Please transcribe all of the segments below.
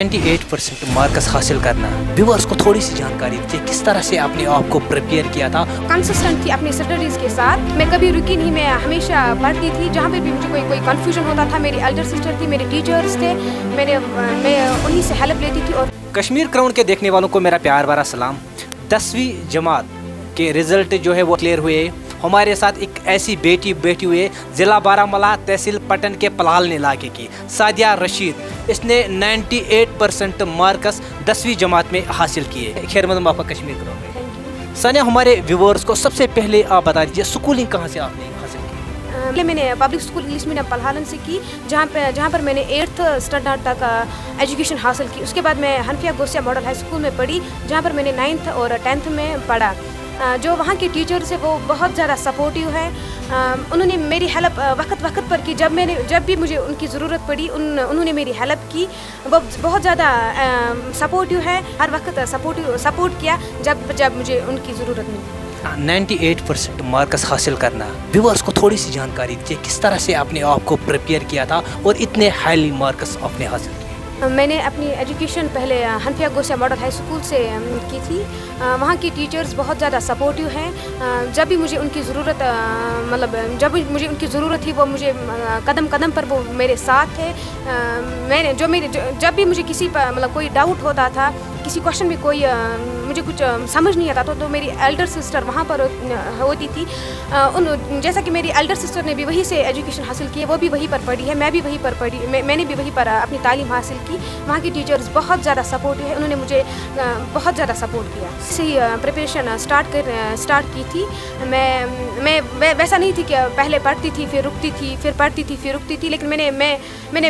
98% marks हासिल करना, viewers को थोड़ी सी जानकारी दीजिए किस तरह से आपने आप को प्रिपेयर किया था। कंसिस्टेंट थी अपनी स्टडीज़ के साथ, मैं कभी रुकी नहीं, मैं हमेशा पढ़ती थी। जहाँ पे भी मुझे कोई कन्फ्यूजन होता था, मेरी एल्डर सिस्टर थी, मेरे टीचर्स थे, मैं उन्हीं से हेल्प लेती थी। और कश्मीर क्राउन के देखने वालों को मेरा प्यार भरा सलाम। 10वीं जमात के रिज़ल्ट जो है वो क्लियर हुए। हमारे साथ एक ऐसी बैठी हुई है ज़िला बारामूला तहसील पटन के पलाल इलाके की सादिया रशीद। इसने 98% मार्क्स 10वीं जमात में हासिल किए। खैर मकदम आपका कश्मीर क्राउन में। सानिया, हमारे व्यूवर्स को सबसे पहले आप बता दीजिए स्कूलिंग कहाँ से आपने हासिल की? पहले मैंने पब्लिक स्कूल इंग्लिश मीडियम पलहालन से की, जहाँ पर मैंने 8th स्टैंडर्ड तक एजुकेशन हासिल की। उसके बाद मैं Hanfia Ghousia model high school में पढ़ी, जहाँ पर मैंने 9th और 10th में पढ़ा। जो वहाँ के टीचर्स है वो बहुत ज़्यादा सपोर्टिव है। उन्होंने मेरी हेल्प वक्त पर की। जब भी मुझे उनकी ज़रूरत पड़ी उन्होंने मेरी हेल्प की। वो बहुत ज़्यादा सपोर्टिव है, हर वक्त सपोर्ट किया जब मुझे उनकी ज़रूरत मिली। 98% मार्क्स हासिल करना, व्यूअर्स को थोड़ी सी जानकारी दीजिए किस तरह से आपने आप को प्रिपेयर किया था और इतने हाईली मार्क्स आपने हासिल किए। मैंने अपनी एजुकेशन पहले Hanfia Ghousia model high school से की थी। वहाँ की टीचर्स बहुत ज़्यादा सपोर्टिव हैं। जब भी मुझे उनकी ज़रूरत थी वो मुझे कदम पर वो मेरे साथ थे। जब भी मुझे किसी पर कोई डाउट होता था, किसी क्वेश्चन में मुझे कुछ समझ नहीं आता तो मेरी एल्डर सिस्टर वहाँ पर होती थी। जैसा कि मेरी एल्डर सिस्टर ने भी वहीं से एजुकेशन हासिल की है, वो भी वहीं पर पढ़ी है, मैं भी वहीं पर पढ़ी, मैंने भी वहीं पर अपनी तालीम हासिल की। वहाँ की टीचर्स बहुत ज़्यादा सपोर्टिव है, उन्होंने मुझे बहुत ज़्यादा सपोर्ट किया। इसी प्रिपरेशन स्टार्ट की थी। मैं वैसा नहीं थी कि पहले पढ़ती थी फिर रुकती थी, फिर पढ़ती थी फिर रुकती थी, लेकिन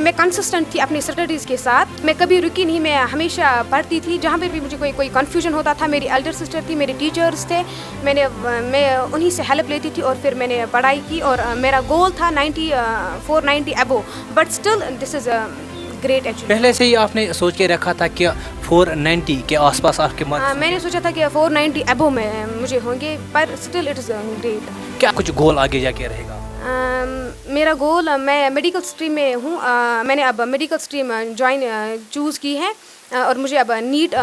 मैं कंसिस्टेंट थी अपनी स्टडीज़ के साथ। मैं कभी रुकी नहीं, मैं हमेशा पढ़ती थी। जहाँ पे भी मुझे कोई कन्फ्यूजन होता था, मेरी एल्डर सिस्टर थी, मेरे टीचर्स थे, मैं उन्हीं से हेल्प लेती थी। और फिर मैंने पढ़ाई की और मेरा गोल था 94-90 above, but still this is great achievement. पहले से ही आपने सोच के रखा था कि 490 के आसपास आपके मार्क्स? मैंने सोचा था कि 490 अबो में मुझे होंगे, पर स्टिल इट इज़ ग्रेट। क्या कुछ गोल आगे जाके रहेगा? मेरा गोल, मैं मेडिकल स्ट्रीम में हूँ। मैंने अब मेडिकल स्ट्रीम चूज़ की है और मुझे अब नीट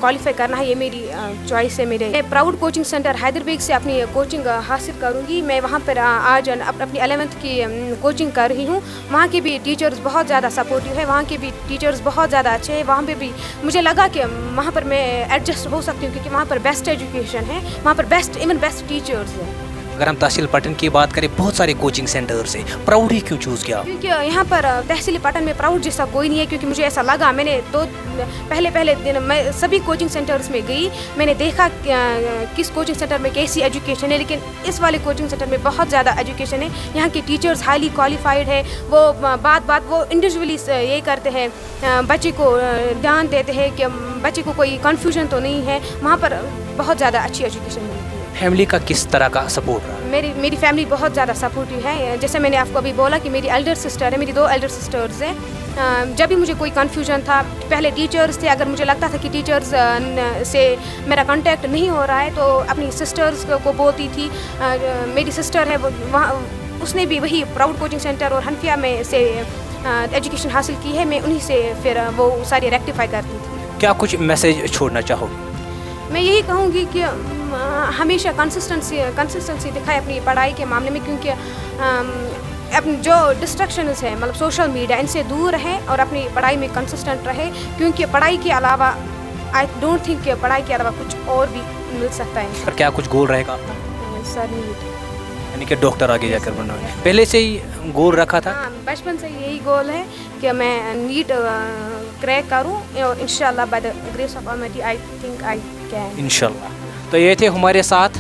क्वालिफाई करना है, ये मेरी चॉइस है। मैं प्राउड कोचिंग सेंटर हैदराबाद से अपनी कोचिंग हासिल करूँगी। मैं वहाँ पर आज अपनी 11th की कोचिंग कर रही हूँ। वहाँ के भी टीचर्स बहुत ज़्यादा सपोर्टिव है, वहाँ के भी टीचर्स बहुत ज़्यादा अच्छे हैं। वहाँ पे भी मुझे लगा कि वहाँ पर मैं एडजस्ट हो सकती हूँ, क्योंकि वहाँ पर बेस्ट एजुकेशन है, वहाँ पर बेस्ट टीचर्स हैं। अगर हम तहसील पटन की बात करें, बहुत सारे कोचिंग सेंटर से प्राउड ही क्यों चूज़ किया? क्योंकि यहाँ पर तहसील पटन में प्राउड जैसा कोई नहीं है। क्योंकि मुझे ऐसा लगा, मैंने तो पहले दिन मैं सभी कोचिंग सेंटर्स में गई, मैंने देखा किस कोचिंग सेंटर में कैसी एजुकेशन है, लेकिन इस वाले कोचिंग सेंटर में बहुत ज़्यादा एजुकेशन है। यहाँ के टीचर्स हाईली क्वालिफाइड है। वो बात वो इंडिविजुअली ये करते हैं, बच्चे को ध्यान देते हैं कि बच्चे को कोई कन्फ्यूजन तो नहीं है। वहाँ पर बहुत ज़्यादा अच्छी एजुकेशन मिलती है। फैमिली का किस तरह का सपोर्ट रहा? मेरी फैमिली बहुत ज़्यादा सपोर्टिव है। जैसे मैंने आपको अभी बोला कि मेरी एल्डर सिस्टर है, मेरी 2 एल्डर सिस्टर्स हैं। जब भी मुझे कोई कन्फ्यूजन था, पहले टीचर्स थे, अगर मुझे लगता था कि टीचर्स से मेरा कांटेक्ट नहीं हो रहा है तो अपनी सिस्टर्स को बोलती थी। मेरी सिस्टर है वहाँ, उसने भी वही प्राउड कोचिंग सेंटर और हनफिया में से एजुकेशन हासिल की है। मैं उन्हीं से फिर वो सारी रेक्टिफाई करती थी। क्या कुछ मैसेज छोड़ना चाहोगे? मैं यही कहूँगी कि हमेशा कंसिस्टेंसी दिखाए अपनी पढ़ाई के मामले में, क्योंकि अपनी जो डिस्ट्रैक्शंस है सोशल मीडिया, इनसे दूर रहें और अपनी पढ़ाई में कंसिस्टेंट रहे। क्योंकि पढ़ाई के अलावा आई डोंट थिंक कि पढ़ाई के अलावा कुछ और भी मिल सकता है। पर क्या कुछ गोल रहेगा सर? नीट, यानी कि डॉक्टर आगे जाकर बनना है, पहले से ही गोल रखा था? हाँ, बचपन से यही गोल है कि मैं नीट क्रैक करूँ और इंशाल्लाह by the grace of almighty I think I can, इंशाल्लाह। तो ये थे हमारे साथ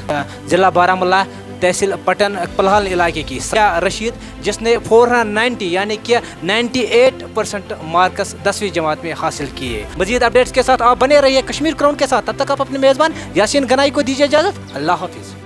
ज़िला बारामूला तहसील पटन पलहाल इलाके की सादिया रशीद, जिसने 490 यानी कि 98% मार्क्स 10वीं जमात में हासिल किए। मजीद अपडेट्स के साथ आप बने रहिए कश्मीर क्राउन के साथ। तब तक आप अपने मेज़बान यासीन गनाई को दीजिए इजाज़त। अल्लाह हाफिज़।